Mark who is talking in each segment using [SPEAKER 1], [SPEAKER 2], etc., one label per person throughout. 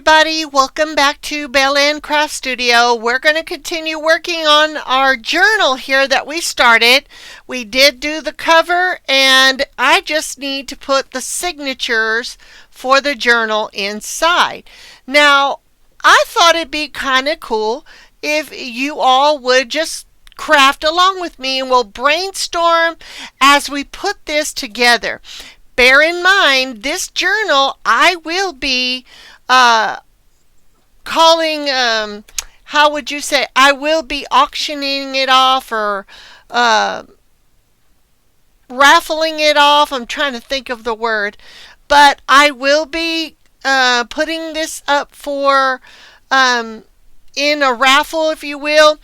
[SPEAKER 1] everybody. Welcome back to Belle Ann Craft Studio. We're going to continue working on our journal here that we started. We did do the cover, and I just need to put the signatures for the journal inside. Now, I thought it'd be kind of cool if you all would just craft along with me, and we'll brainstorm as we put this together. Bear in mind, this journal I will be calling, how would you say, I will be auctioning it off or raffling it off. I'm trying to think of the word. But I will be putting this up for in a raffle, if you will.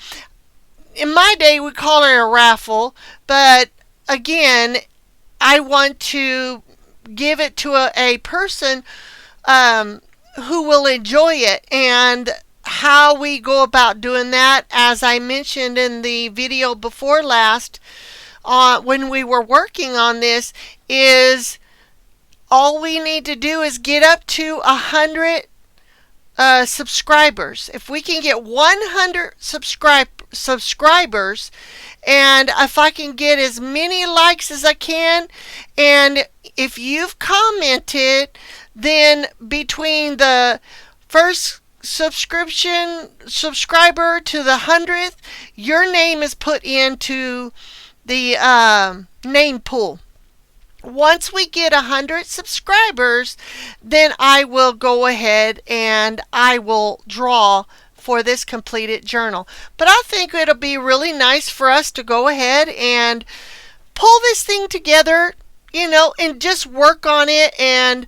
[SPEAKER 1] In my day, we call it a raffle, but again, I want to give it to a person who will enjoy it. And how we go about doing that, as I mentioned in the video before last, when we were working on this, is all we need to do is get up to 100 subscribers. If we can get 100 subscribers, and if I can get as many likes as I can, and if you've commented, then between the first subscriber to the 100th, your name is put into the name pool. Once we get 100 subscribers, then I will go ahead and I will draw for this completed journal. But I think it'll be really nice for us to go ahead and pull this thing together, and just work on it, and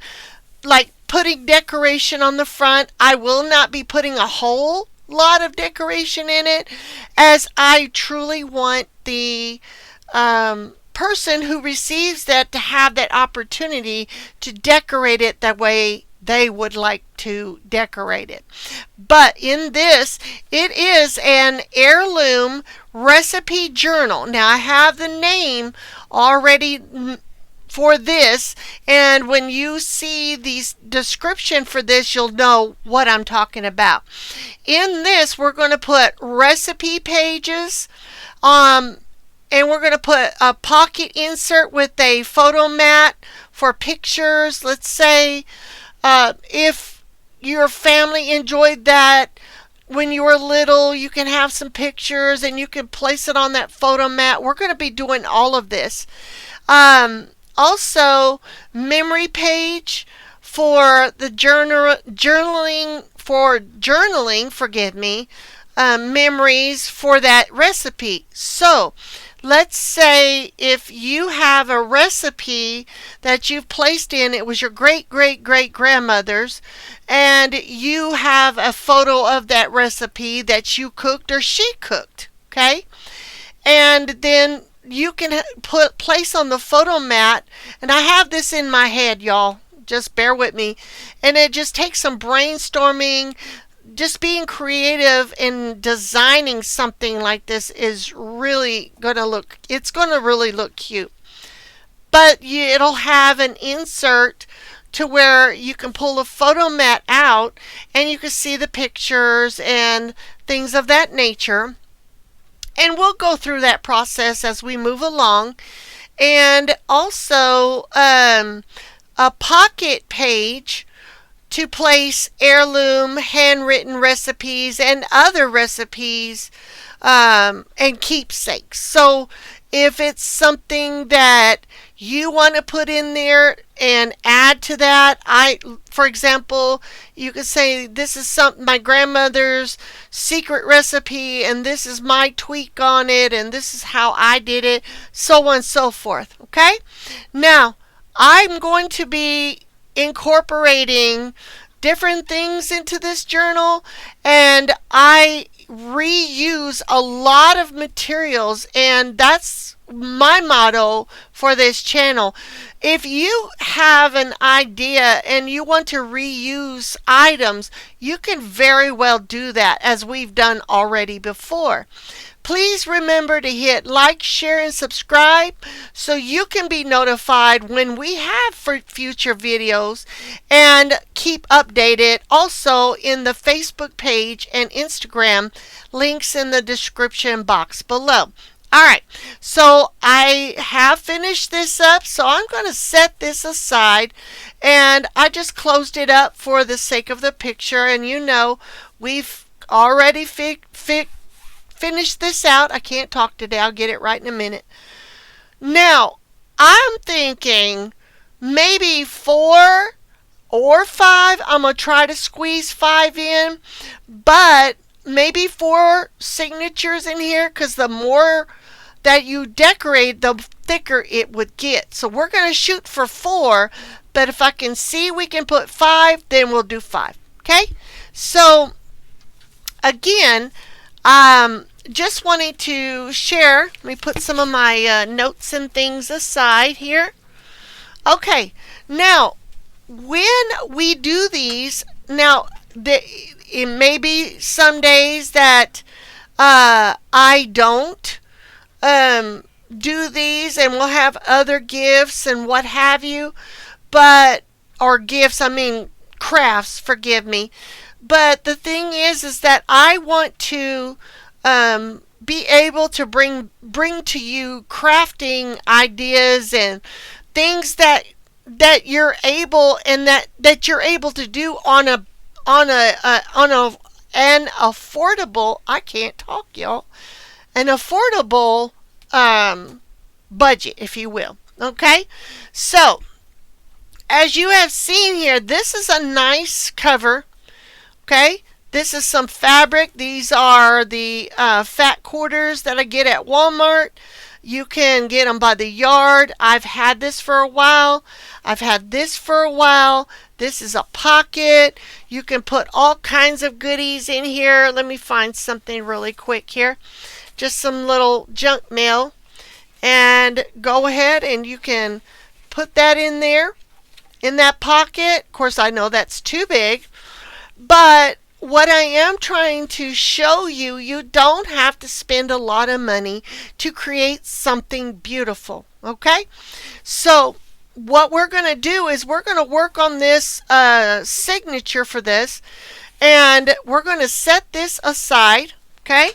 [SPEAKER 1] like putting decoration on the front. I will not be putting a whole lot of decoration in it, as I truly want the person who receives that to have that opportunity to decorate it the way they would like to decorate it. But in this, it is an Heirloom Recipe Journal. Now, I have the name already for this, and when you see the description for this, you'll know what I'm talking about. In this, we're going to put recipe pages, and we're going to put a pocket insert with a photo mat for pictures. Let's say if your family enjoyed that when you were little, you can have some pictures and you can place it on that photo mat. We're going to be doing all of this. Also, memory page for the journaling, memories for that recipe. So, let's say if you have a recipe that you've placed in, it was your great-great-great-grandmother's, and you have a photo of that recipe that you cooked or she cooked, okay? And then you can place on the photo mat, and I have this in my head, y'all. Just bear with me. And it just takes some brainstorming. Just being creative in designing something like this is really going to look, it's going to really look cute. But it'll have an insert to where you can pull a photo mat out and you can see the pictures and things of that nature. And we'll go through that process as we move along. And also a pocket page to place heirloom handwritten recipes and other recipes and keepsakes. So if it's something that you want to put in there and add to that, for example, you could say this is my grandmother's secret recipe, and this is my tweak on it, and this is how I did it, so on and so forth. Okay? Now, I'm going to be incorporating different things into this journal, and I reuse a lot of materials, and that's my motto for this channel. If you have an idea and you want to reuse items, you can very well do that, as we've done already before. Please remember to hit like, share, and subscribe so you can be notified when we have future videos, and keep updated also in the Facebook page and Instagram, links in the description box below. All right, so I have finished this up, so I'm going to set this aside, and I just closed it up for the sake of the picture, and we've already finished this out. I can't talk today. I'll get it right in a minute. Now, I'm thinking maybe 4 or 5. I'm going to try to squeeze 5 in, but maybe 4 signatures in here, because the more that you decorate, the thicker it would get. So we're going to shoot for 4, but if I can see we can put 5, then we'll do 5. Okay? So again, just wanting to share. Let me put some of my notes and things aside here. Okay, now when we do these, now it may be some days that I don't do these, and we'll have other gifts and what have you, or gifts, I mean crafts, forgive me. But the thing is that I want to be able to bring to you crafting ideas and things that you're able to do on an affordable, I can't talk, y'all, an affordable budget, if you will. Okay, so as you have seen here, this is a nice cover. Okay, this is some fabric. These are the fat quarters that I get at Walmart. You can get them by the yard. I've had this for a while. I've had this for a while. This is a pocket. You can put all kinds of goodies in here. Let me find something really quick here. Just some little junk mail. And go ahead and you can put that in there, in that pocket. Of course, I know that's too big. But what I am trying to show you, you don't have to spend a lot of money to create something beautiful. Okay? So what we're going to do is we're going to work on this signature for this. And we're going to set this aside. Okay?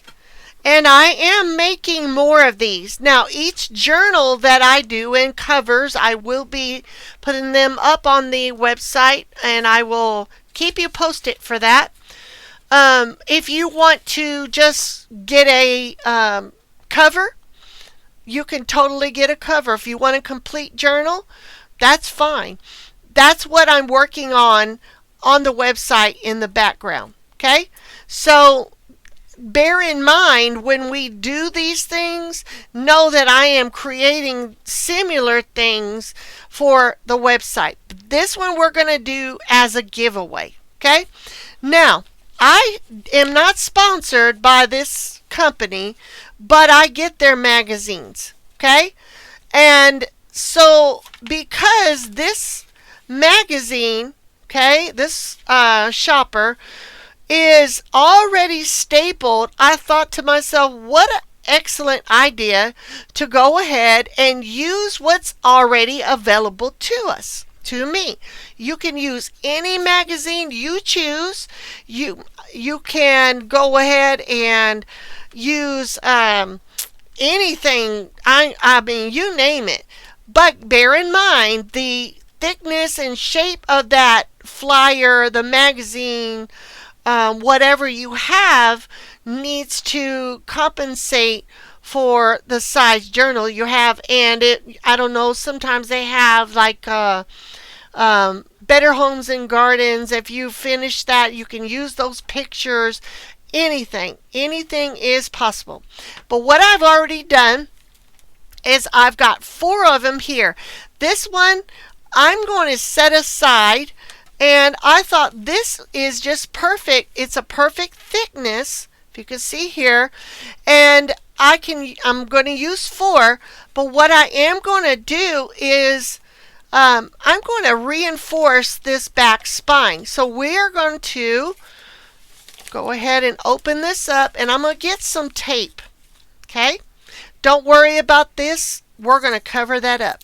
[SPEAKER 1] And I am making more of these. Now, each journal that I do in covers, I will be putting them up on the website, and I will keep you posted for that. If you want to just get a cover, you can totally get a cover. If you want a complete journal, that's fine. That's what I'm working on the website in the background. Okay? So bear in mind when we do these things, know that I am creating similar things for the website. This one we're going to do as a giveaway. Okay? Now, I am not sponsored by this company, but I get their magazines. Okay? And so because this magazine, okay, this shopper is already stapled, I thought to myself, what an excellent idea to go ahead and use what's already available to us, to me. You can use any magazine you choose. You can go ahead and use anything, I mean, you name it. But bear in mind, the thickness and shape of that flyer, the magazine, whatever you have needs to compensate for the size journal you have. And I don't know, sometimes they have like Better Homes and Gardens. If you finish that, you can use those pictures. Anything is possible. But what I've already done is I've got 4 of them here. This one I'm going to set aside. And I thought this is just perfect. It's a perfect thickness, if you can see here. And I'm going to use 4. But what I am going to do is I'm going to reinforce this back spine. So we are going to go ahead and open this up. And I'm going to get some tape. Okay? Don't worry about this. We're going to cover that up.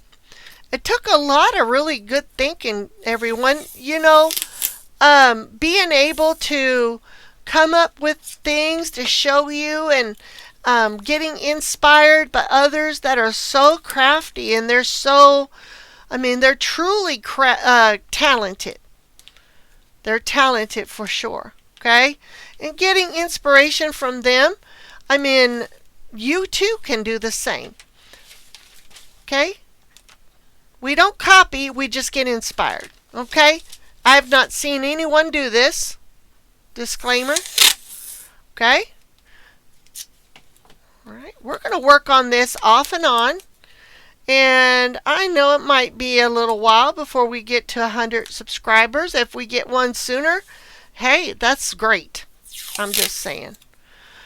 [SPEAKER 1] It took a lot of really good thinking, everyone. Being able to come up with things to show you and getting inspired by others that are so crafty and they're truly talented. They're talented for sure. Okay? And getting inspiration from them, you too can do the same. Okay? We don't copy, we just get inspired. Okay? I have not seen anyone do this. Disclaimer. Okay? Alright, we're going to work on this off and on. And I know it might be a little while before we get to 100 subscribers. If we get one sooner, hey, that's great. I'm just saying.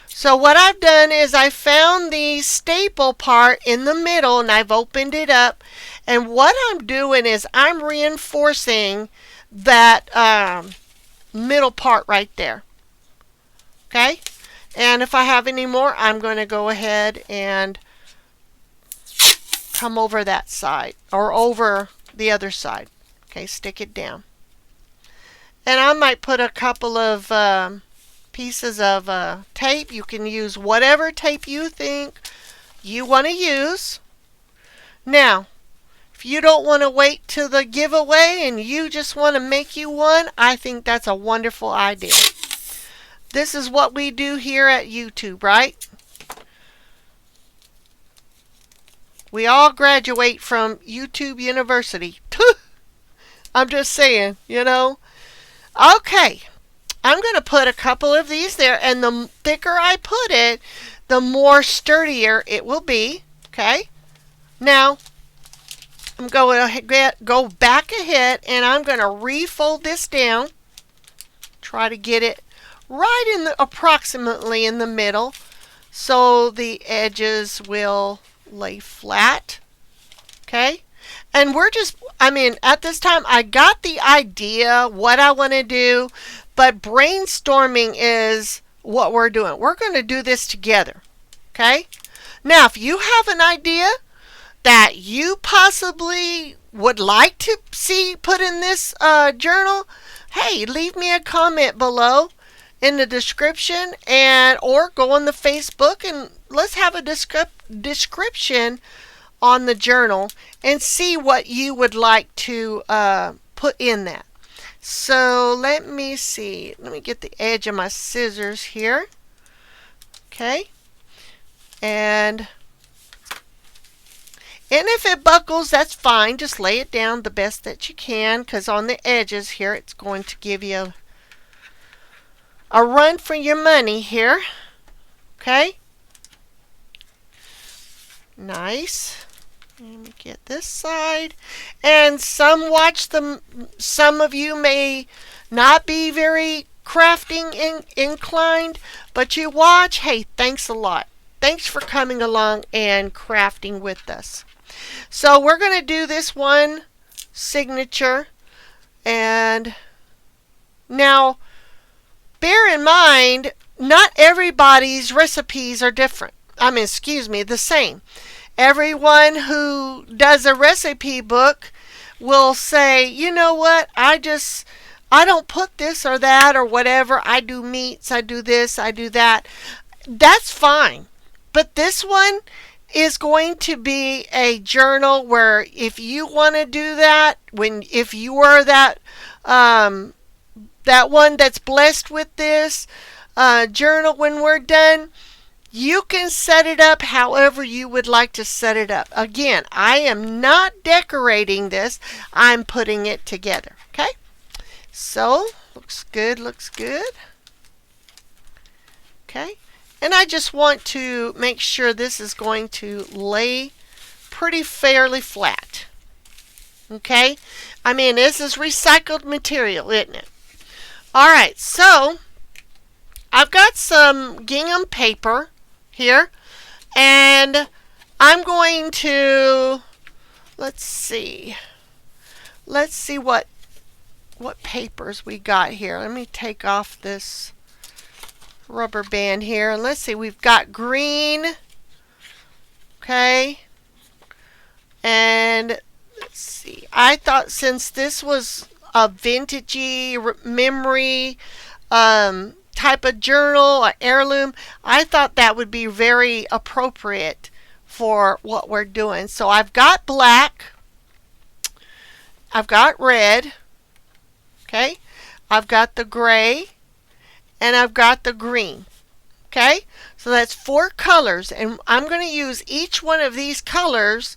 [SPEAKER 1] So what I've done is I found the staple part in the middle and I've opened it up. And what I'm doing is I'm reinforcing that middle part right there. Okay? And if I have any more, I'm going to go ahead and come over that side or over the other side. Okay, stick it down. And I might put a couple of pieces of tape. You can use whatever tape you think you want to use. Now, if you don't want to wait till the giveaway and you just want to make you one, I think that's a wonderful idea. This is what we do here at YouTube, right? We all graduate from YouTube University. I'm just saying, Okay. I'm going to put a couple of these there, and the thicker I put it, the more sturdier it will be. Okay? Now, I'm going to go back ahead, and I'm going to refold this down. Try to get it right approximately in the middle, so the edges will lay flat. Okay? And at this time, I got the idea what I want to do, but brainstorming is what we're doing. We're going to do this together. Okay? Now, if you have an idea that you possibly would like to see put in this journal, hey, leave me a comment below in the description or go on the Facebook and let's have a description on the journal and see what you would like to put in that. So let me see. Let me get the edge of my scissors here. Okay. And if it buckles, that's fine. Just lay it down the best that you can, because on the edges here, it's going to give you a run for your money here. Okay. Nice. Let me get this side. And some of you may not be very crafting inclined, but you watch. Hey, thanks a lot. Thanks for coming along and crafting with us. So we're going to do this one signature. And now, bear in mind, not everybody's recipes are different. The same. Everyone who does a recipe book will say, you know what, I don't put this or that or whatever. I do meats, I do this, I do that. That's fine. But this one is going to be a journal where if you want to do that, if you are that one that's blessed with this journal when we're done, you can set it up however you would like to set it up. Again, I am not decorating this. I'm putting it together. Okay? So, looks good, looks good. Okay? And I just want to make sure this is going to lay pretty fairly flat. Okay? This is recycled material, isn't it? Alright, so I've got some gingham paper here, and I'm going to let's see what papers we got here. Let me take off this rubber band here, and let's see, we've got green, Okay. And let's see. I thought since this was a vintagey memory type of journal, an heirloom, I thought that would be very appropriate for what we're doing. So I've got black, I've got red, okay, I've got the gray, and I've got the green. Okay, so that's 4 colors, and I'm going to use each one of these colors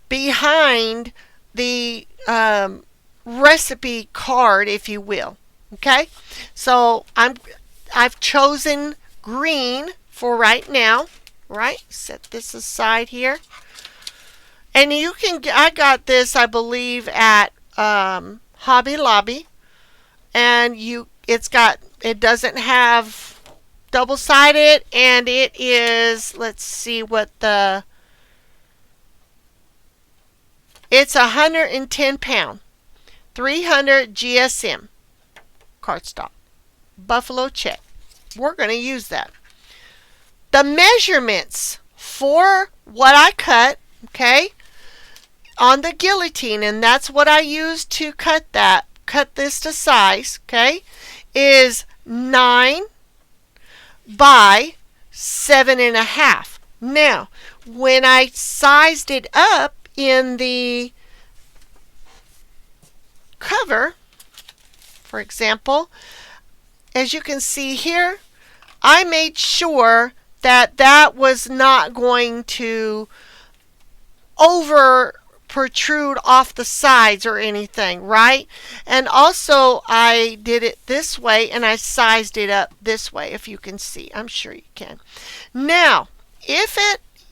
[SPEAKER 1] behind the recipe card, if you will. Okay, so I've chosen green for right now. Right, set this aside here, and you can. I got this, I believe, at Hobby Lobby, and it doesn't have double-sided, and it is, let's see what it's 110 pound, 300 GSM cardstock, buffalo check. We're going to use that. The measurements for what I cut, okay, on the guillotine, and that's what I used to cut this to size, okay, is 9 by 7.5. Now, when I sized it up in the cover, for example, as you can see here, I made sure that was not going to over protrude off the sides or anything, right? And also I did it this way, and I sized it up this way, if you can see. I'm sure you can. Now, if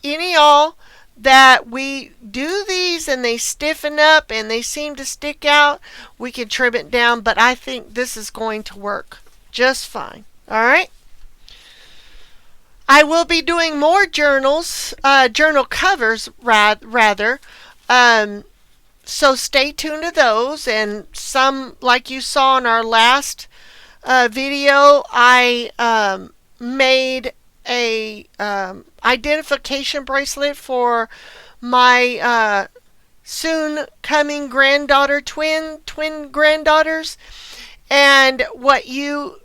[SPEAKER 1] any y'all that we do these and they stiffen up and they seem to stick out, we can trim it down, but I think this is going to work just fine. All right. I will be doing more journal covers rather. So stay tuned to those, and some, like you saw in our last video, I made a identification bracelet for my soon coming granddaughter, twin granddaughters, and what you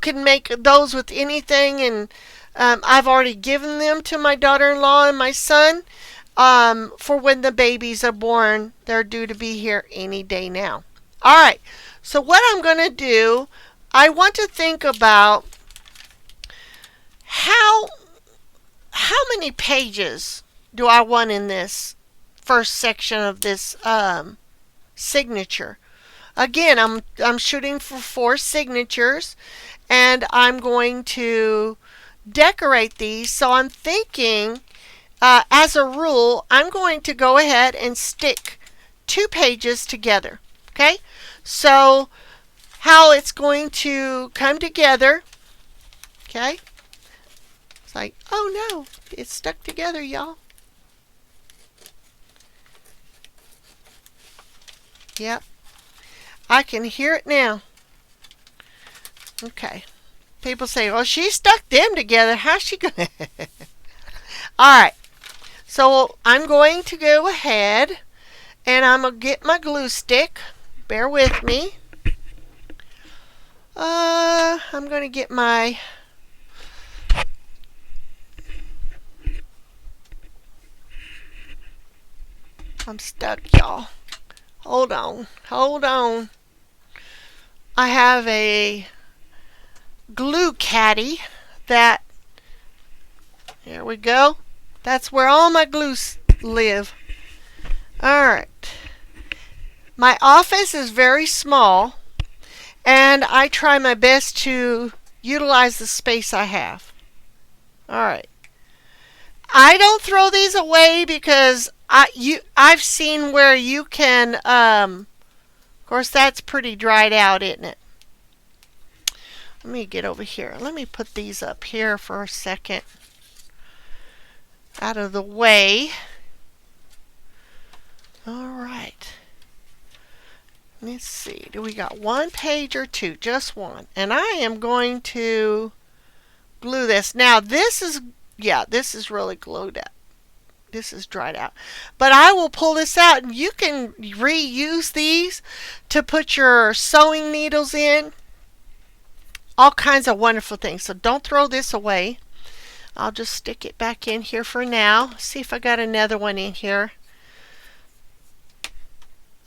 [SPEAKER 1] can make those with anything, and I've already given them to my daughter-in-law and my son for when the babies are born. They're due to be here any day now. All right, so what I'm going to do, I want to think about how many pages do I want in this first section of this signature. Again, I'm shooting for 4 signatures, and I'm going to decorate these. So I'm thinking, as a rule, I'm going to go ahead and stick 2 pages together. Okay, so how it's going to come together. Okay, it's like, oh no, it's stuck together, y'all. Yep, I can hear it now. Okay. People say, well, she stuck them together. How's she going to? All right. So I'm going to go ahead and I'm going to get my glue stick. Bear with me. I'm going to get my... I'm stuck, y'all. Hold on. Hold on. I have a glue caddy that, there we go, that's where all my glues live. Alright, my office is very small, and I try my best to utilize the space I have. Alright, I don't throw these away because I've seen where you can of course that's pretty dried out, isn't it? Let me get over here. Let me put these up here for a second. Out of the way. All right. Let's see. Do we got 1 page or 2? Just 1. And I am going to glue this. Now this is, yeah, this is really glued up. this is dried out. But I will pull this out, and you can reuse these to put your sewing needles in. All kinds of wonderful things. So don't throw this away. I'll just stick it back in here for now. See if I got another one in here.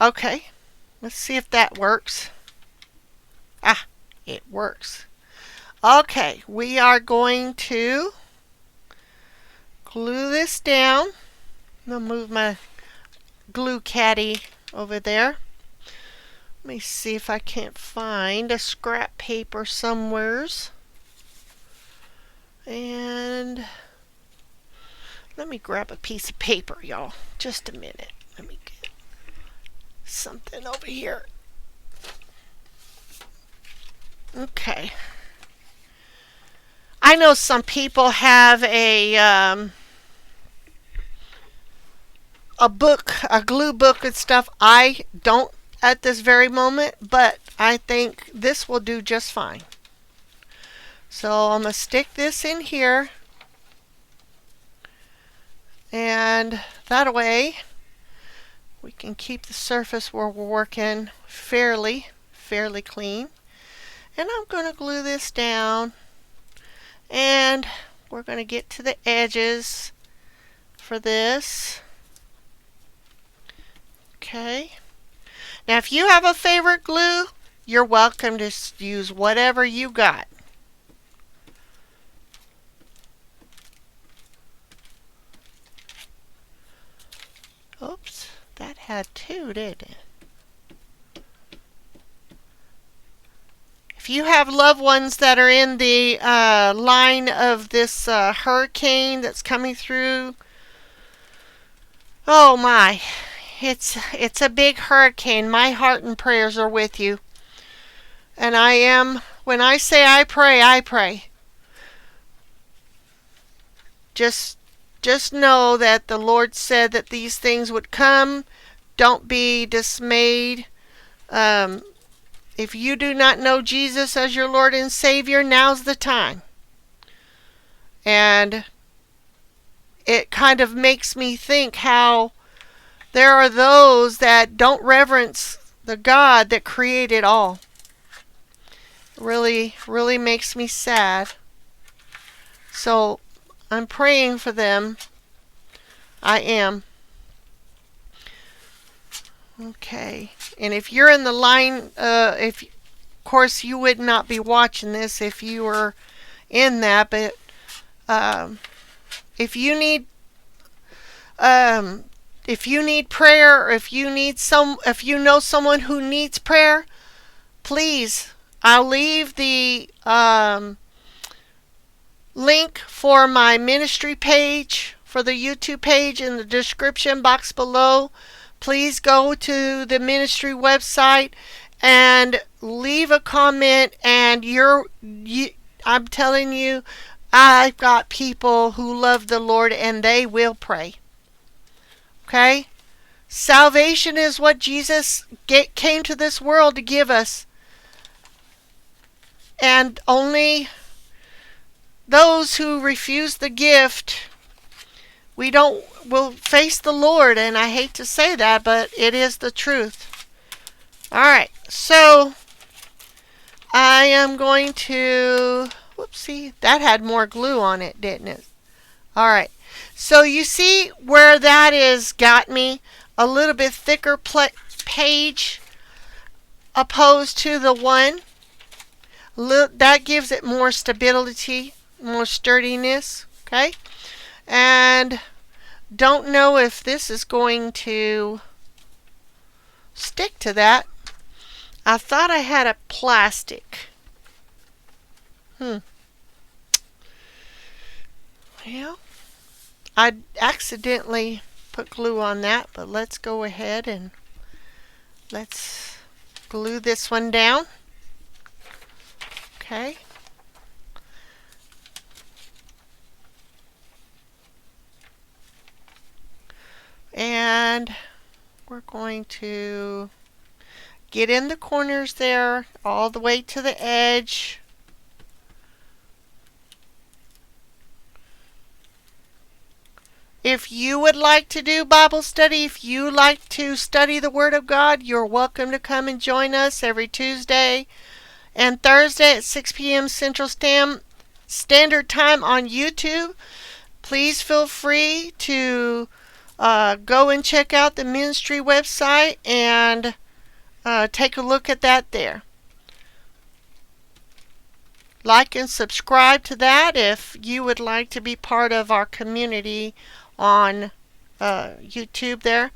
[SPEAKER 1] Okay, let's see if that works. Ah, it works. Okay, we are going to glue this down. I'm going to move my glue caddy over there. Let me see if I can't find a scrap paper somewheres. And let me grab a piece of paper, y'all. Just a minute. Let me get something over here. Okay. I know some people have a book, a glue book and stuff. I don't at this very moment, but I think this will do just fine. So I'm going to stick this in here, and that way we can keep the surface where we're working fairly clean. And I'm going to glue this down, and we're going to get to the edges for this. Okay. Now if you have a favorite glue, you're welcome to use whatever you got. Oops, that had two, didn't it? If you have loved ones that are in the line of this hurricane that's coming through, oh my, it's a big hurricane. My heart and prayers are with you. And I am, when I say I pray, I pray. Just know that the Lord said that these things would come. Don't be dismayed. If you do not know Jesus as your Lord and Savior, now's the time. And it kind of makes me think how there are those that don't reverence the God that created all. Really makes me sad. So I'm praying for them. I am. Okay. And if you're in the line, of course you would not be watching this if you were in that, but if you need prayer, or if you know someone who needs prayer, please, I'll leave the link for my ministry page, for the YouTube page, in the description box below. Please go to the ministry website and leave a comment, and I'm telling you, I've got people who love the Lord and they will pray. Okay? Salvation is what Jesus came to this world to give us. And only those who refuse the gift, will face the Lord. And I hate to say that, but it is the truth. Alright, so I am going to, whoopsie, that had more glue on it, didn't it? Alright, so you see where that is got me a little bit thicker page opposed to the one. That gives it more stability, more sturdiness. Okay, and don't know if this is going to stick to that. I thought I had a plastic. Well, I accidentally put glue on that, but let's go ahead and let's glue this one down. Okay. And we're going to get in the corners there all the way to the edge. If you would like to do Bible study, if you like to study the Word of God, you're welcome to come and join us every Tuesday and Thursday at 6 p.m. Central Standard Time on YouTube. Please feel free to go and check out the ministry website and take a look at that there. Like and subscribe to that if you would like to be part of our community on YouTube there.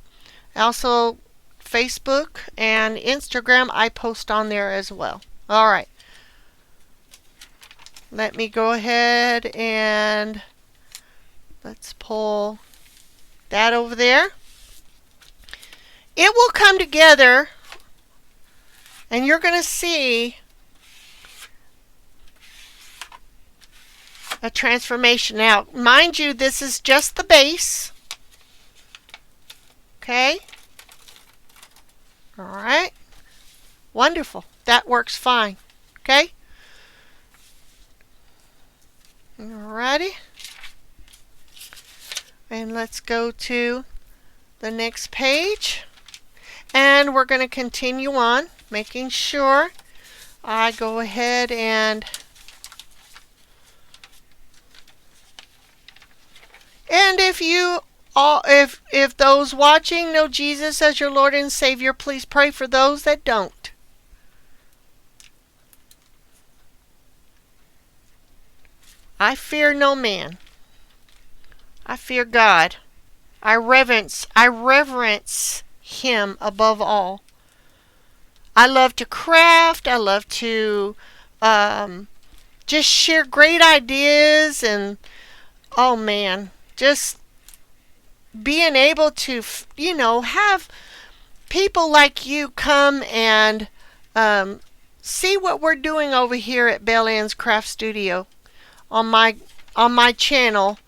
[SPEAKER 1] Also, Facebook and Instagram, I post on there as well. All right. Let me go ahead and let's pull that over there. It will come together, and you're going to see a transformation. Now, mind you, this is just the base. Okay. All right. Wonderful. That works fine. Okay. Alrighty. And let's go to the next page. And we're going to continue on, making sure I go ahead and if you all, if those watching know Jesus as your Lord and Savior, please pray for those that don't. I fear no man. I fear God. I reverence Him above all. I love to craft. I love to just share great ideas, and oh man, just being able to, have people like you come and see what we're doing over here at Bell Ann's Craft Studio on my channel.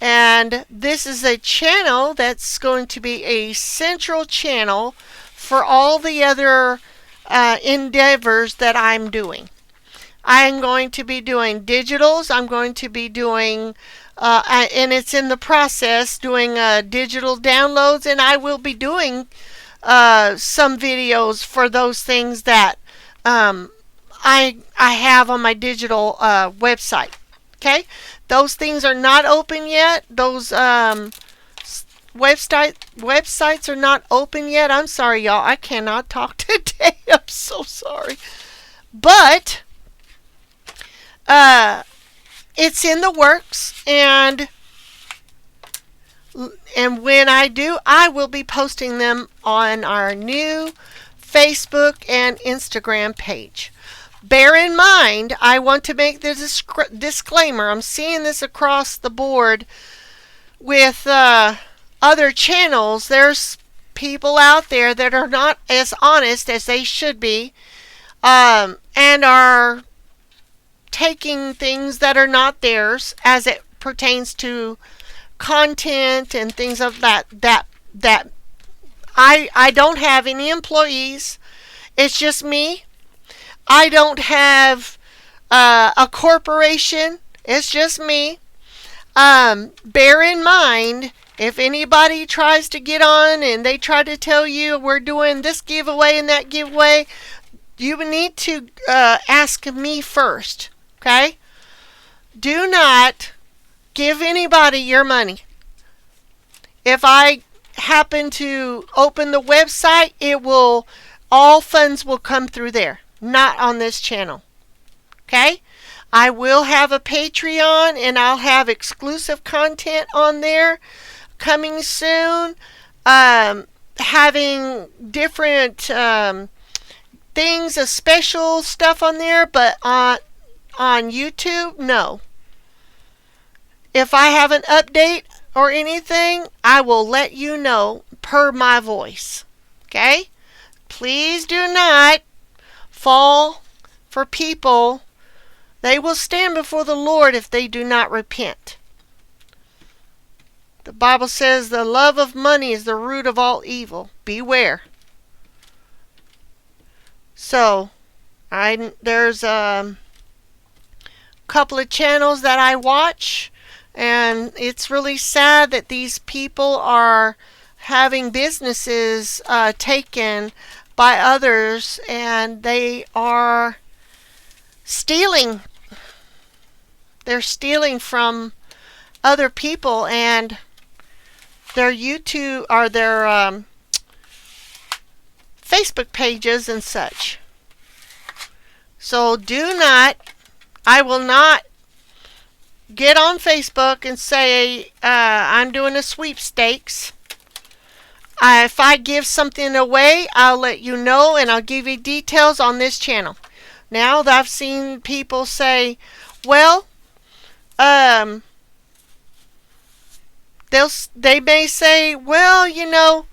[SPEAKER 1] And this is a channel that's going to be a central channel for all the other endeavors that I'm doing. I'm going to be doing digitals. I'm going to be doing and it's in the process doing digital downloads, and I will be doing some videos for those things that I have on my digital website. Okay, those things are not open yet. Those websites are not open yet. I'm sorry, y'all. I cannot talk today. I'm so sorry, but it's in the works, and when I do, I will be posting them on our new Facebook and Instagram page. Bear in mind, I want to make this disclaimer. I'm seeing this across the board with other channels. There's people out there that are not as honest as they should be, and are taking things that are not theirs as it pertains to content and things of that I don't have any employees. It's just me. I don't have a corporation. It's just me. Bear in mind, if anybody tries to get on and they try to tell you we're doing this giveaway and that giveaway, you need to ask me first. Okay? Do not give anybody your money. If I happen to open the website, all funds will come through there, not on this channel. Okay? I will have a Patreon, and I'll have exclusive content on there coming soon. Having different things, a special stuff on there, but on YouTube, no. If I have an update or anything, I will let you know per my voice. Okay? Please do not fall for people. They will stand before the Lord if they do not repent. The Bible says the love of money is the root of all evil. Beware. So, there's couple of channels that I watch, And it's really sad that these people are having businesses taken by others, and they are stealing. They're stealing from other people and their YouTube or their Facebook pages and such. So I will not get on Facebook and say I'm doing a sweepstakes. If I give something away, I'll let you know, and I'll give you details on this channel. Now that I've seen people say, well, they may say, well,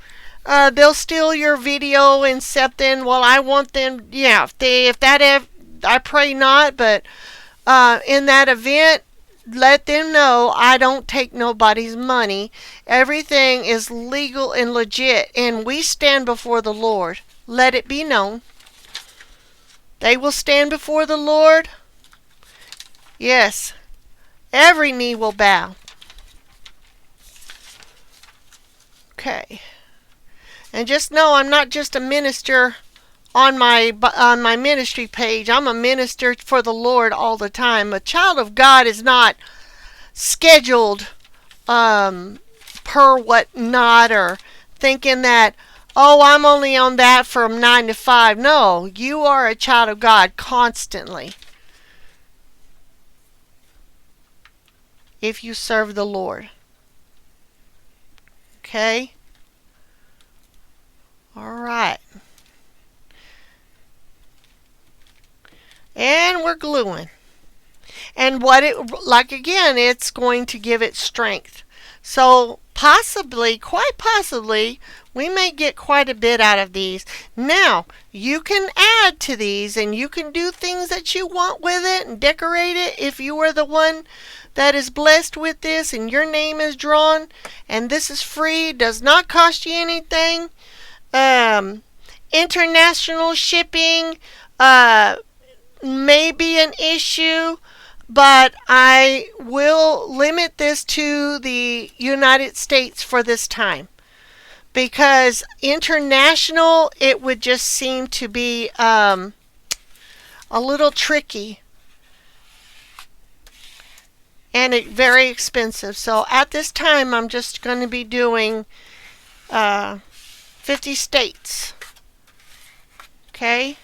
[SPEAKER 1] they'll steal your video and something. Well, I want them, yeah, I pray not, but in that event, let them know I don't take nobody's money. Everything is legal and legit, and we stand before the Lord. Let it be known. They will stand before the Lord. Yes, every knee will bow. Okay. And just know I'm not just a minister on my ministry page. I'm a minister for the Lord all the time. A child of God is not scheduled per whatnot, or thinking that, oh, I'm only on that from 9 to 5. No, you are a child of God constantly if you serve the Lord. Okay? All right. And we're gluing. And it's going to give it strength. So quite possibly, we may get quite a bit out of these. Now, you can add to these, and you can do things that you want with it and decorate it if you are the one that is blessed with this and your name is drawn. And this is free, does not cost you anything. International shipping may be an issue, but I will limit this to the United States for this time, because international, it would just seem to be a little tricky and very expensive. So at this time, I'm just going to be doing 50 states. Okay?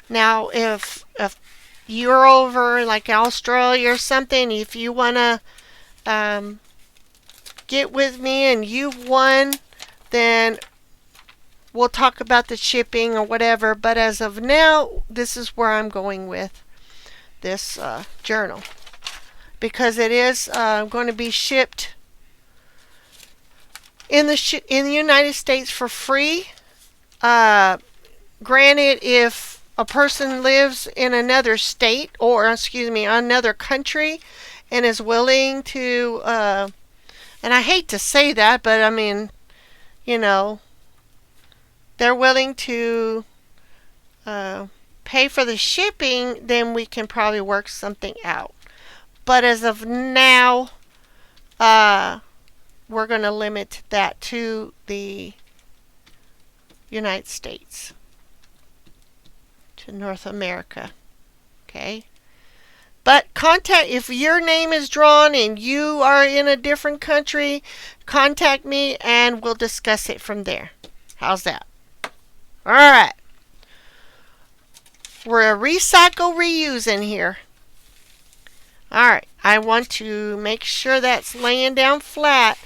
[SPEAKER 1] Now, if you're over like Australia or something, if you want to get with me and you've won, then we'll talk about the shipping or whatever. But as of now, this is where I'm going with this journal, because it is going to be shipped in the United States for free. Granted, if a person lives in another state, or another country, and is willing to, and I hate to say that, but I mean, they're willing to pay for the shipping, then we can probably work something out. But as of now, we're going to limit that to the United States, to North America. Okay? But if your name is drawn and you are in a different country, contact me and we'll discuss it from there. How's that? All right. We're a recycle reuse in here. All right. I want to make sure that's laying down flat.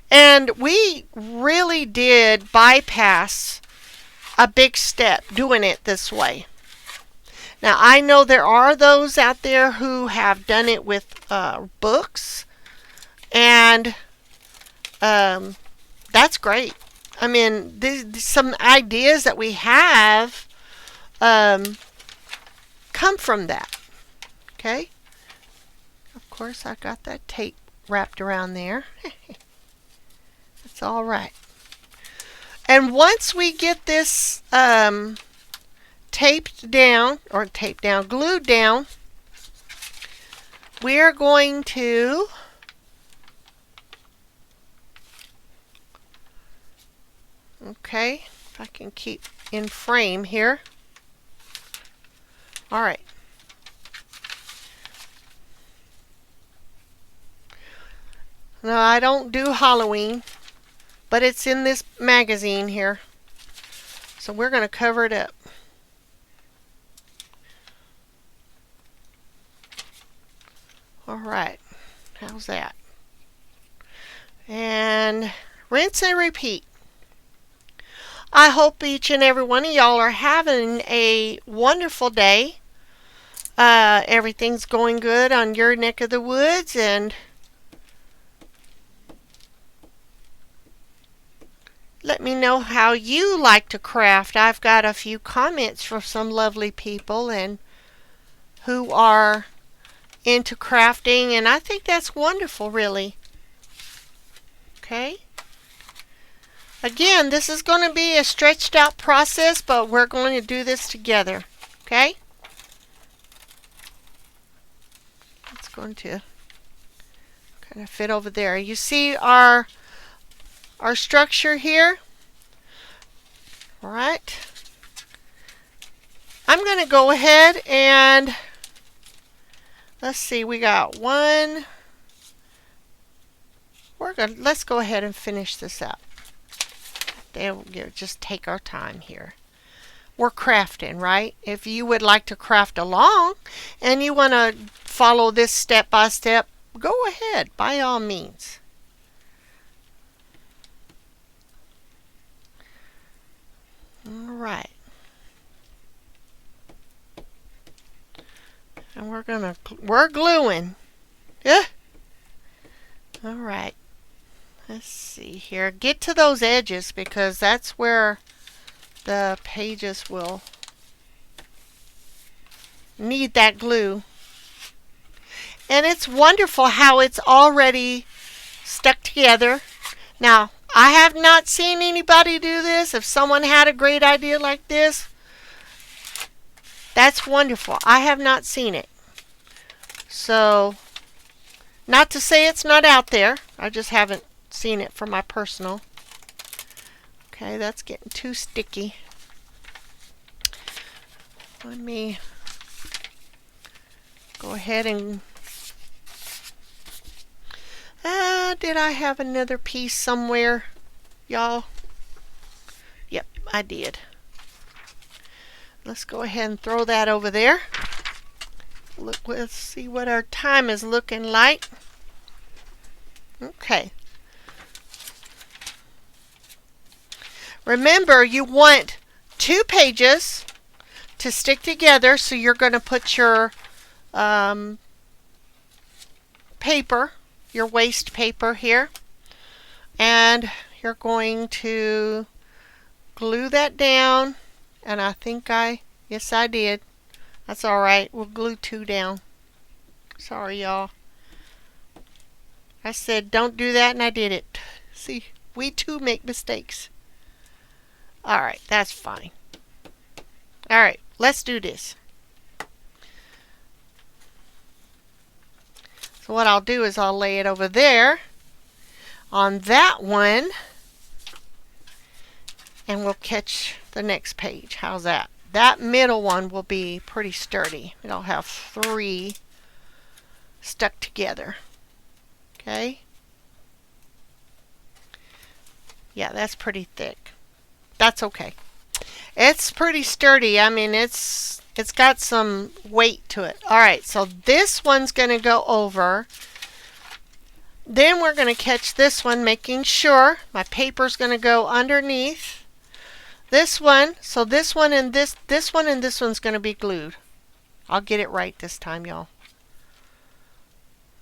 [SPEAKER 1] And we really did bypass a big step doing it this way. Now, I know there are those out there who have done it with books, and that's great. I mean, some ideas that we have come from that. Okay? Of course, I got that tape wrapped around there. It's all right. And once we get this glued down, we're going to okay, if I can keep in frame here. All right. No, I don't do Halloween, but it's in this magazine here. So we're going to cover it up. All right. How's that? And rinse and repeat. I hope each and every one of y'all are having a wonderful day. Everything's going good on your neck of the woods, and let me know how you like to craft. I've got a few comments from some lovely people and who are into crafting, and I think that's wonderful, really. Okay. Again, this is going to be a stretched out process, but we're going to do this together. Okay? It's going to kind of fit over there. You see our structure here? All right. I'm going to go ahead and let's see, we got one. Let's go ahead and finish this up. Just take our time here. We're crafting, right? If you would like to craft along and you want to follow this step by step, go ahead, by all means. All right. And we're gluing. Yeah. All right. Let's see here. Get to those edges because that's where the pages will need that glue. And it's wonderful how it's already stuck together. Now, I have not seen anybody do this. If someone had a great idea like this, that's wonderful. I have not seen it. So, not to say it's not out there. I just haven't seen it for my personal. Okay, that's getting too sticky. Let me go ahead and did I have another piece somewhere, y'all? Yep, I did. Let's go ahead and throw that over there. Look, let's see what our time is looking like. Okay. Remember, you want 2 pages to stick together, so you're going to put your paper, your waste paper here, and you're going to glue that down, and I think yes I did. That's alright, we'll glue 2 down. Sorry y'all. I said don't do that and I did it. See, we too make mistakes. Alright, that's fine. Alright, let's do this. So what I'll do is I'll lay it over there on that one, and we'll catch the next page. How's that? That middle one will be pretty sturdy. It'll have 3 stuck together. Okay? Yeah, that's pretty thick. That's okay. It's pretty sturdy. I mean, it's got some weight to it. All right, so this one's going to go over. Then we're going to catch this one, making sure my paper's going to go underneath this one. So this one and this one and this one's going to be glued. I'll get it right this time, y'all.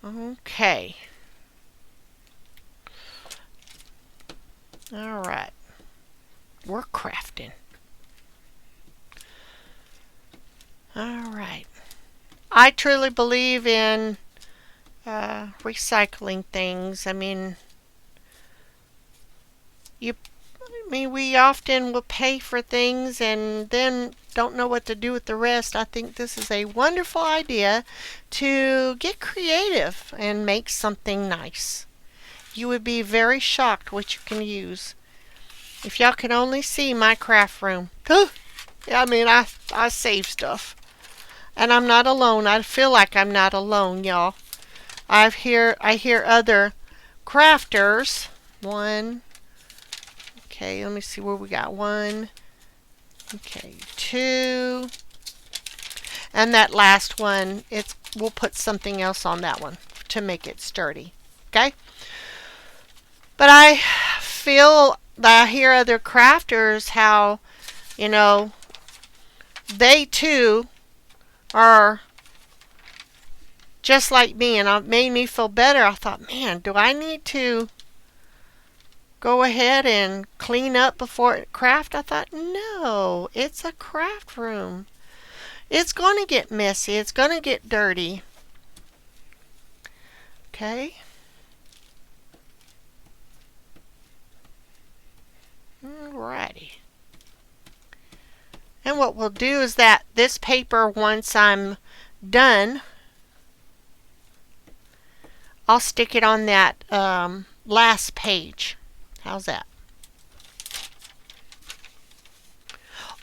[SPEAKER 1] Okay. All right. We're crafting. All right. I truly believe in recycling things. I mean, I mean, we often will pay for things and then don't know what to do with the rest. I think this is a wonderful idea to get creative and make something nice. You would be very shocked what you can use. If y'all can only see my craft room. I mean, I save stuff. And I'm not alone. I feel like I'm not alone, y'all. I hear other crafters. One. Okay, let me see where we got. One. Okay, two. And that last one, we'll put something else on that one to make it sturdy. Okay? But I feel that I hear other crafters how, they too are just like me, and it made me feel better. I thought, man, do I need to go ahead and clean up before it craft? I thought, no, it's a craft room. It's going to get messy. It's going to get dirty. Okay. Alrighty. And what we'll do is that this paper, once I'm done, I'll stick it on that last page. How's that?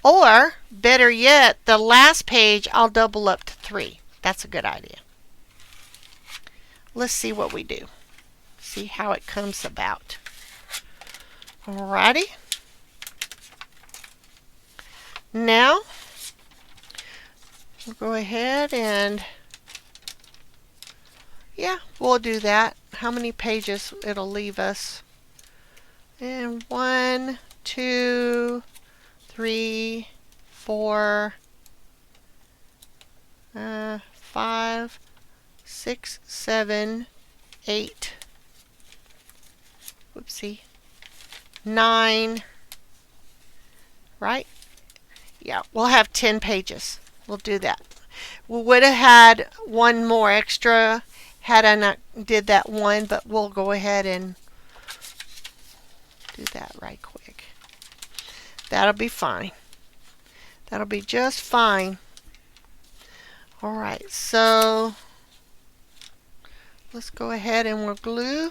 [SPEAKER 1] Or, better yet, the last page I'll double up to 3. That's a good idea. Let's see what we do. See how it comes about. Alrighty. Now, we'll go ahead and, yeah, we'll do that. How many pages it'll leave us? And 1, 2, 3, 4, 5, 6, 7, 8. Whoopsie. 9. Right? Yeah, we'll have 10 pages. We'll do that. We would have had one more extra had I not did that one, but we'll go ahead and do that right quick. That'll be fine. That'll be just fine. Alright, so let's go ahead and we'll glue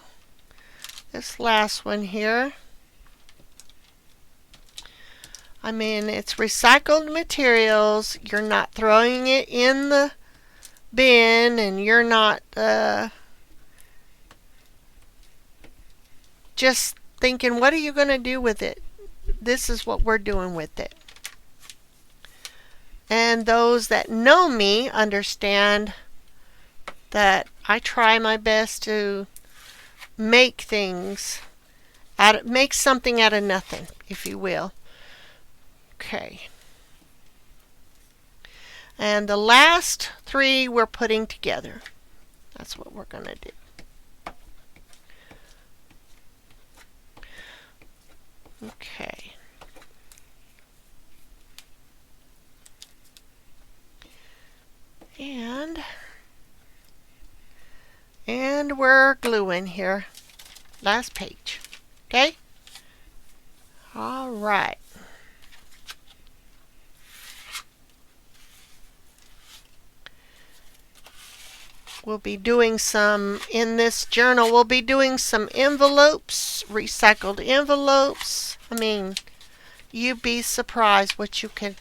[SPEAKER 1] this last one here. I mean, it's recycled materials. You're not throwing it in the bin, and you're not just thinking, what are you going to do with it? This is what we're doing with it. And those that know me understand that I try my best to make things make something out of nothing, if you will. Okay. And the last 3 we're putting together. That's what we're going to do. Okay. And we're gluing here. Last page. Okay? All right. We'll be doing some, in this journal, we'll be doing some envelopes, recycled envelopes. I mean, you'd be surprised what you can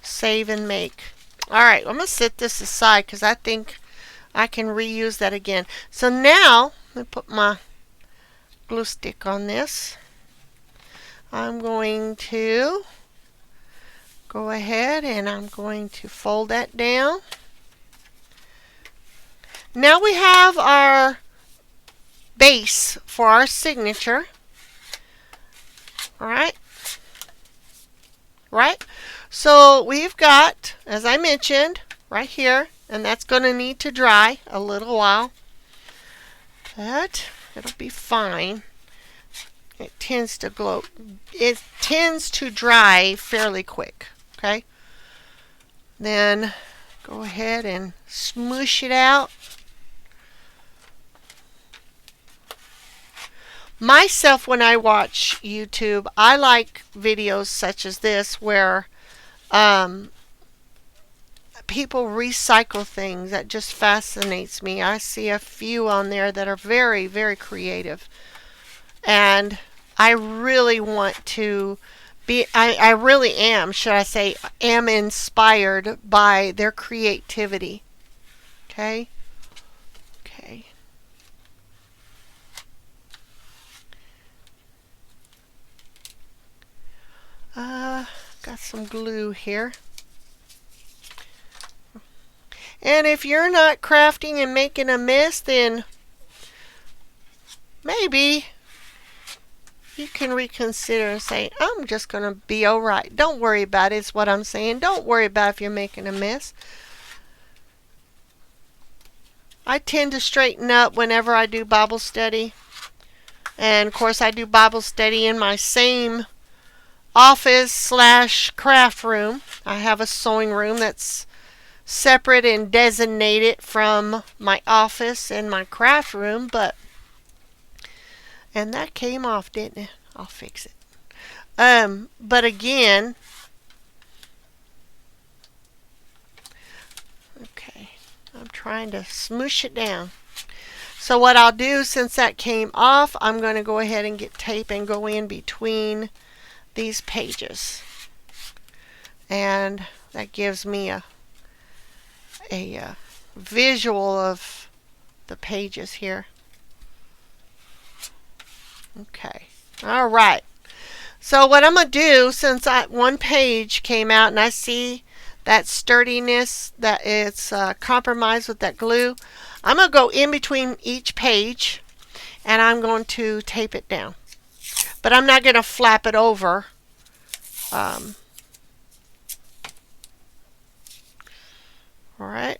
[SPEAKER 1] save and make. Alright, I'm going to set this aside because I think I can reuse that again. So now, let me put my glue stick on this. I'm going to go ahead and I'm going to fold that down. Now we have our base for our signature. Alright. Right? So we've got, as I mentioned, right here, and that's going to need to dry a little while. But it'll be fine. It tends to glow. It tends to dry fairly quick. Okay? Then go ahead and smoosh it out. Myself, when I watch YouTube, I like videos such as this where um, people recycle things. That just fascinates me. I see a few on there that are very, very creative. And I really want to I really am, should I say, am inspired by their creativity. Okay? Okay. Got some glue here. And if you're not crafting and making a mess, then maybe you can reconsider and say, I'm just going to be all right. Don't worry about it, is what I'm saying. Don't worry about if you're making a mess. I tend to straighten up whenever I do Bible study. And of course, I do Bible study in my same office slash craft room. I have a sewing room that's separate and designated from my office and my craft room, and that came off, didn't it? I'll fix it. But again, okay, I'm trying to smoosh it down. So what I'll do, since that came off, I'm going to go ahead and get tape and go in between these pages. And that gives me a visual of the pages here. Okay. All right. So what I'm going to do, since one page came out and I see that sturdiness, that it's compromised with that glue, I'm going to go in between each page and I'm going to tape it down. But I'm not going to flap it over. All right.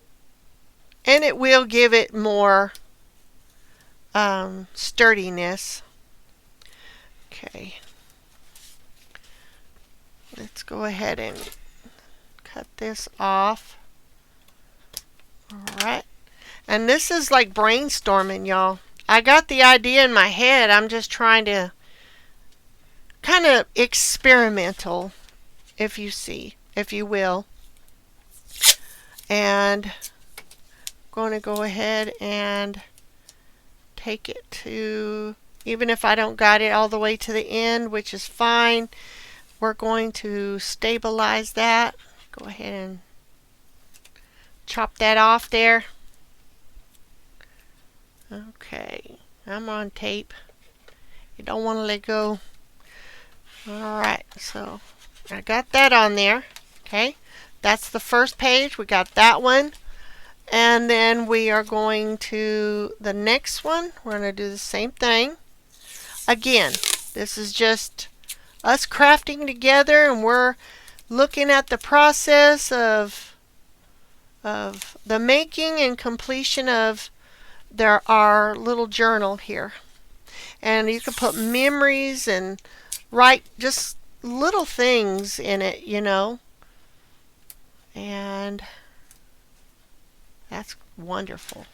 [SPEAKER 1] And it will give it more sturdiness. Okay. Let's go ahead and cut this off. Alright. And this is like brainstorming, y'all. I got the idea in my head. I'm just trying to kind of experimental, if you will. And I'm going to go ahead and take it to, even if I don't got it all the way to the end, which is fine, we're going to stabilize that. Go ahead and chop that off there. Okay, I'm on tape. You don't want to let go. Alright, so I got that on there. Okay, that's the first page. We got that one. And then we are going to the next one. We're going to do the same thing. Again, this is just us crafting together, and we're looking at the process of the making and completion of our little journal here. And you can put memories and write just little things in it, you know. And that's wonderful.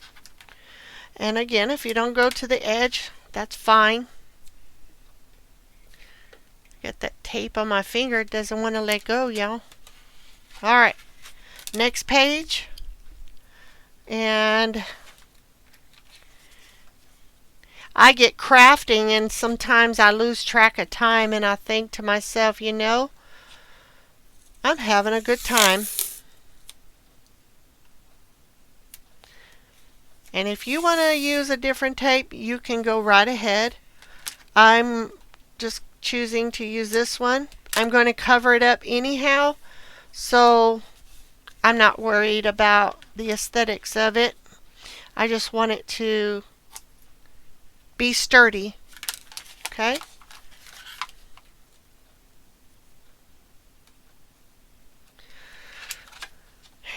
[SPEAKER 1] And again, if you don't go to the edge, that's fine. Got that tape on my finger. It doesn't want to let go, y'all. Alright. Next page. And I get crafting and sometimes I lose track of time and I think to myself, you know, I'm having a good time. And if you want to use a different tape, you can go right ahead. I'm just choosing to use this one. I'm going to cover it up anyhow, so I'm not worried about the aesthetics of it. I just want it to be sturdy. Okay?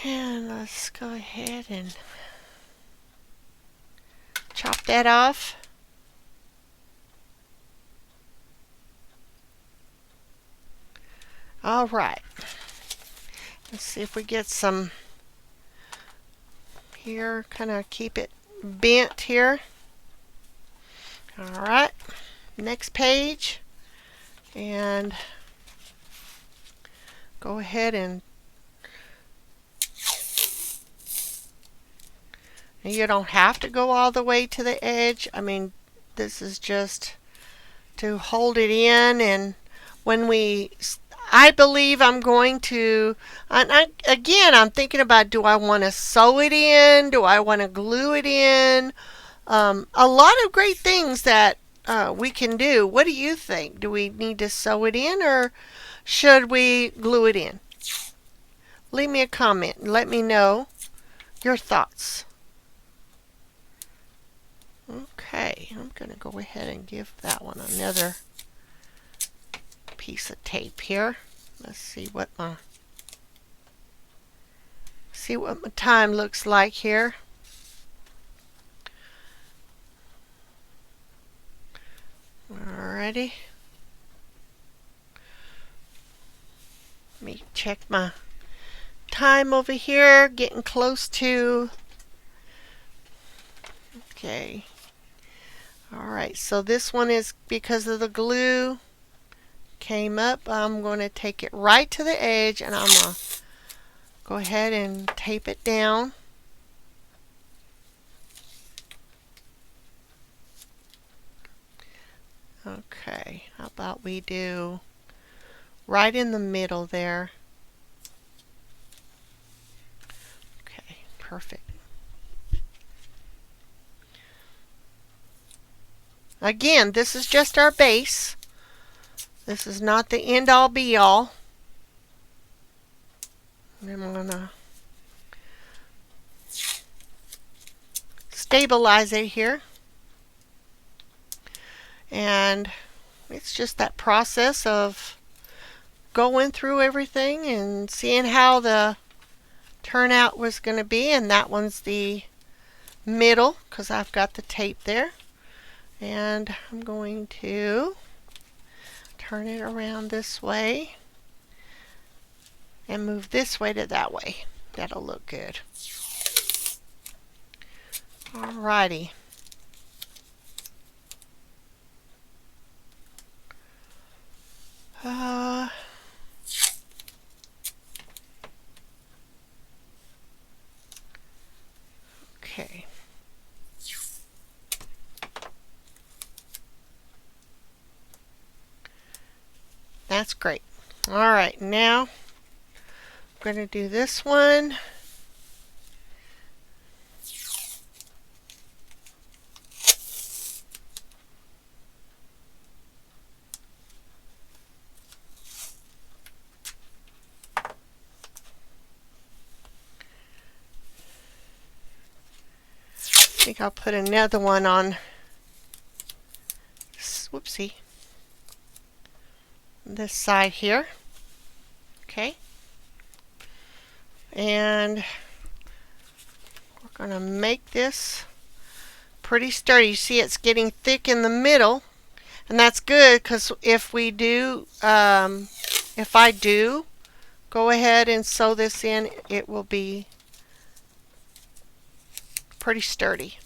[SPEAKER 1] And let's go ahead and chop that off. All right. Let's see if we get some here. Kind of keep it bent here. All right. next page and go ahead and you don't have to go all the way to the edge. I mean, this is just to hold it in, and when I believe I'm going to, again, I'm thinking about, do I want to sew it in? Do I want to glue it in? A lot of great things that we can do. What do you think? Do we need to sew it in, or should we glue it in? Leave me a comment and let me know your thoughts. Okay, I'm going to go ahead and give that one another piece of tape here. Let's see what my time looks like here. Alrighty. Let me check my time over here. Getting close to. Okay. Alright, so this one is because of the glue came up. I'm going to take it right to the edge and I'm going to go ahead and tape it down. Okay, how about we do right in the middle there. Okay, perfect. Again, this is just our base. This is not the end all be all. And I'm going to stabilize it here. And it's just that process of going through everything and seeing how the turnout was going to be. And that one's the middle because I've got the tape there. And I'm going to turn it around this way and move this way to that way. That'll look good. Alrighty. Okay. That's great. Alright, now I'm going to do this one. I think I'll put another one on, whoopsie, this side here. Okay. And we're going to make this pretty sturdy. You see it's getting thick in the middle, and that's good because if I do go ahead and sew this in, it will be pretty sturdy.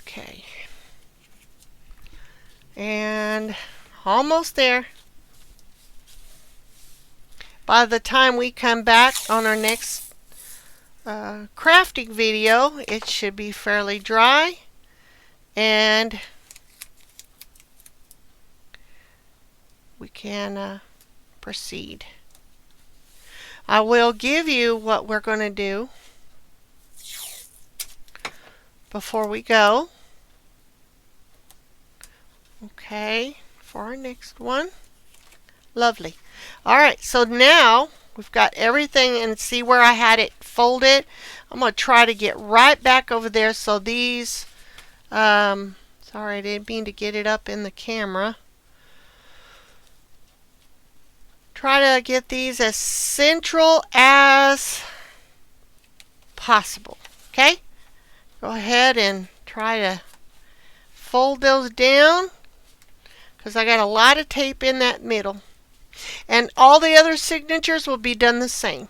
[SPEAKER 1] Okay. And almost there. By the time we come back on our next crafting video, it should be fairly dry and we can proceed. I will give you what we're going to do before we go. Okay, for our next one. Lovely. Alright, so now we've got everything, and see where I had it folded. I'm going to try to get right back over there so these, sorry, I didn't mean to get it up in the camera. Try to get these as central as possible. Okay? Go ahead and try to fold those down because I got a lot of tape in that middle. And all the other signatures will be done the same.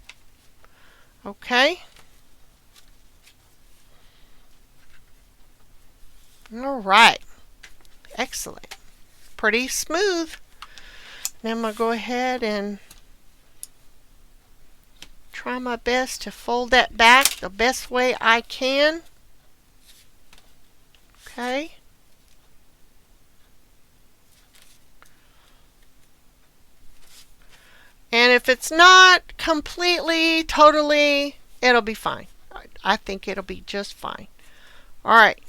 [SPEAKER 1] Okay? All right. Excellent. Pretty smooth. Now I'm going to go ahead and try my best to fold that back the best way I can. Okay. And if it's not completely, totally, it'll be fine. I think it'll be just fine. All right.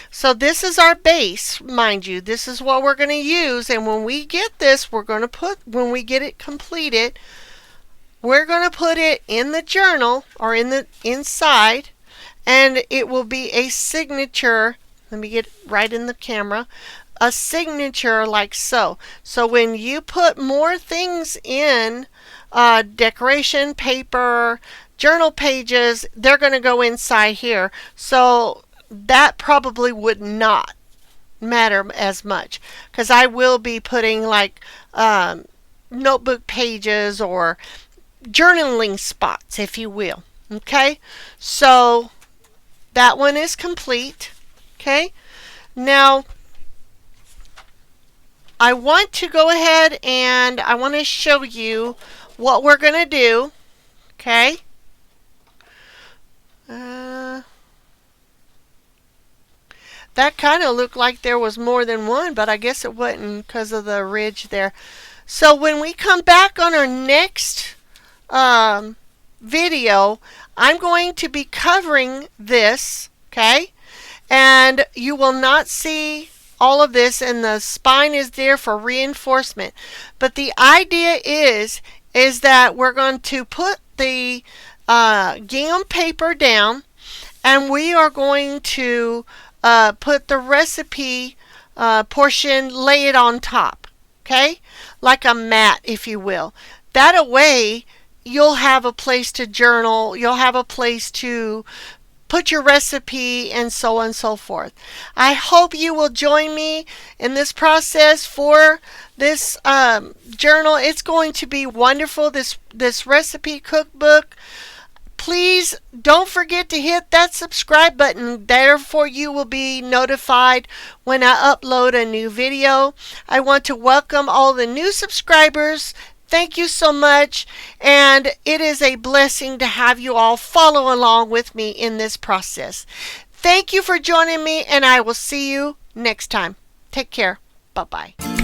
[SPEAKER 1] So this is our base, mind you. This is what we're going to use. And when we get this, we're going to put, when we get it completed, we're going to put it in the journal or in the inside. And it will be a signature. Let me get it right in the camera. A signature like so. So when you put more things in, decoration, paper, journal pages, they're going to go inside here. So that probably would not matter as much because I will be putting like notebook pages or journaling spots, if you will. Okay, so that one is complete. Okay, now I want to go ahead and I want to show you what we're going to do. Okay. That kind of looked like there was more than one, but I guess it wasn't because of the ridge there. So when we come back on our next video, I'm going to be covering this, okay? And you will not see all of this, and the spine is there for reinforcement. But the idea is that we're going to put the gingham paper down, and we are going to put the recipe portion, lay it on top, okay? Like a mat, if you will. That way, you'll have a place to journal, you'll have a place to put your recipe, and so on and so forth. I hope you will join me in this process for this journal. It's going to be wonderful, this recipe cookbook. Please don't forget to hit that subscribe button. Therefore, you will be notified when I upload a new video. I want to welcome all the new subscribers. Thank you so much, and it is a blessing to have you all follow along with me in this process. Thank you for joining me, and I will see you next time. Take care. Bye-bye.